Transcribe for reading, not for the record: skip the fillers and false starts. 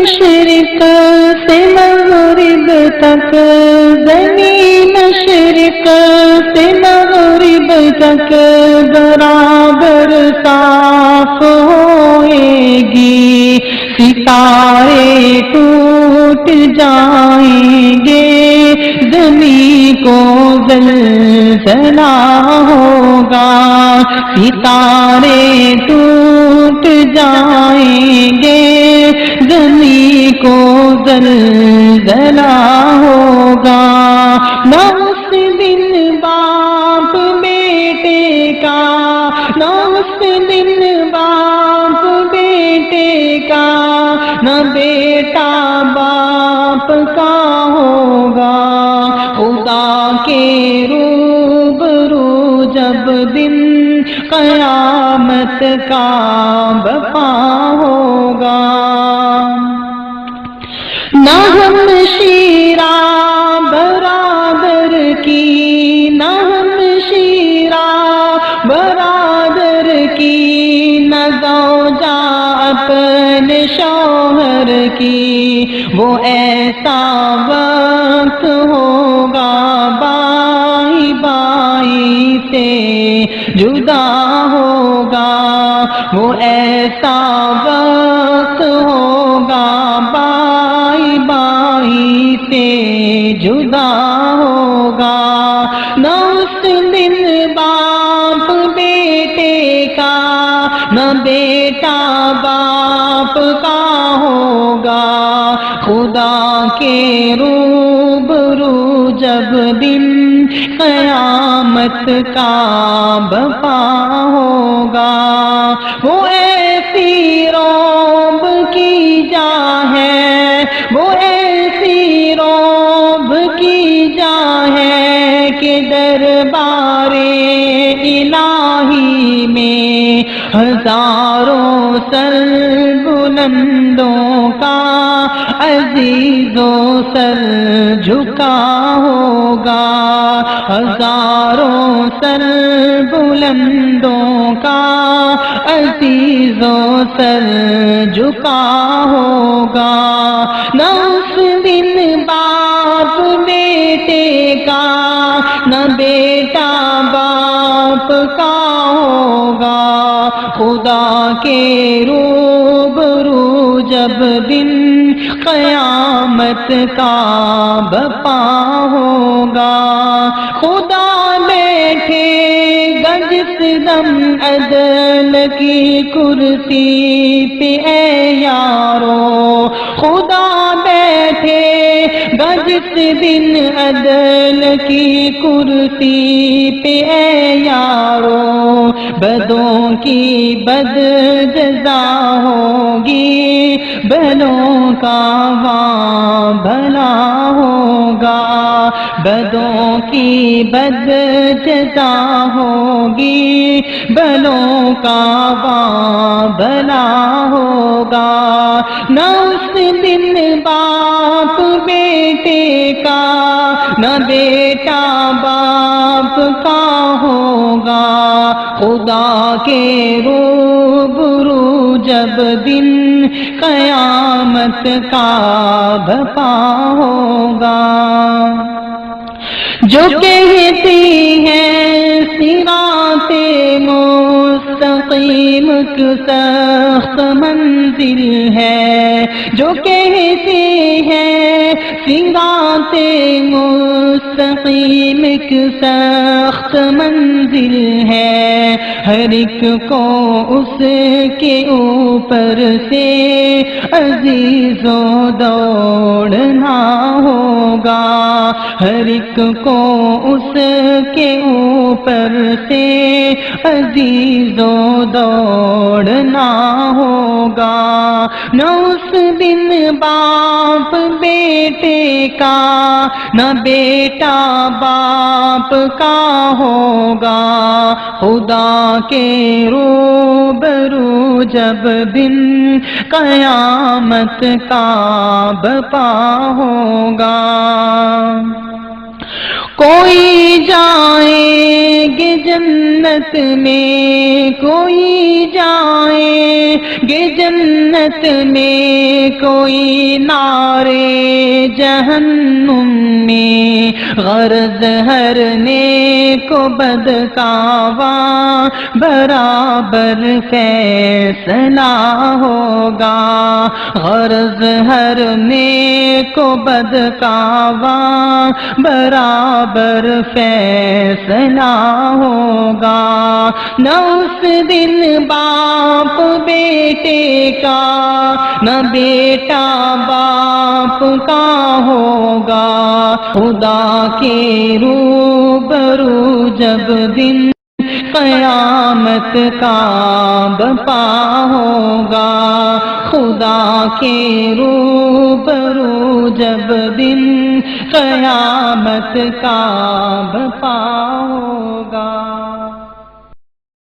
مشرق سے مغرب تک، زمین مشرق سے مغرب تک برابر صاف ہوئے گی، ستارے ٹوٹ جائیں گے، زمین کو زلزلہ ہوگا، ستارے ٹوٹ جائیں گے، زمین کو زلزلہ ہوگا۔ نہ اس دن باپ بیٹے کا، نہ اس دن باپ بیٹے کا، نہ بیٹا باپ کا ہوگا، خدا کے روبرو جب دن قیامت کا بپا ہوگا۔ نہ ہم شیرہ برادر کی، نہ ہم شیرہ برادر کی، نہ زوجہ اپنے شوہر کی، وہ ایسا وقت ہوگا بائی بائی سے جدا ہوگا، وہ ایسا وقت ہوگا بائی بائی سے جدا ہوگا۔ نہ اس دن باپ بیٹے کا، نہ بیٹا باپ کا ہوگا، خدا کے روبرو جب دن قیامت کا بپا ہوگا۔ وہ ایسی رعب کی جا ہے، وہ ایسی رعب کی جا ہے کہ دربار الہی میں ہزاروں سر بلندوں کا عزیز و سر جھکا ہوگا، ہزاروں سر بلندوں کا عزیز و سر جھکا ہوگا۔ نہ اس دن باپ بیٹے کا، نہ بیٹا باپ کا ہوگا، خدا کے روبرو جب دن قیامت کا بپا ہوگا۔ خدا بیٹھے گا جس دم عدل کی کرسی پہ اے یارو، خدا بیٹھے گا جس دن عدل کی کرسی پہ اے یارو، بدوں کی بد جزا ہوگی، بھلوں کا وہاں بھلا ہوگا، بدوں کی بد جزا ہوگی، بھلوں کا وہاں بھلا ہوگا۔ نہ اس دن باپ بیٹے کا، نہ بیٹا باپ کا ہوگا، خدا کے روبرو جب دن قیامت کا بپا ہوگا۔ جو کہتی ہے صراط مستقیم کی سخت منزل ہے، جو کہتی ہے صراط مستقیم کی سخت منزل ہے، ہر ایک کو اس کے اوپر سے عزیزوں دوڑنا ہوگا، ہر ایک کو اس کے اوپر سے عزیزوں دوڑنا ہوگا۔ نہ اس دن باپ بیٹے کا، نہ بیٹا باپ کا ہوگا، خدا کے روبرو جب دن قیامت کا بپا ہوگا۔ کوئی جائیں گے جنت میں، کوئی جائیں گے جنت میں، کوئی نارے جہنم میں، غرض ہر نیک و بد کا وہاں برابر فیصلہ ہوگا، غرض ہر نیک و بد کا وہاں برابر فیصلہ ہوگا، نہ اس دن باپ بیٹے کا، نہ بیٹا باپ کا ہوگا، خدا کے روبرو جب دن قیامت کا بپا ہوگا، خدا کے روبرو جب دن قیامت کا بپا ہوگا۔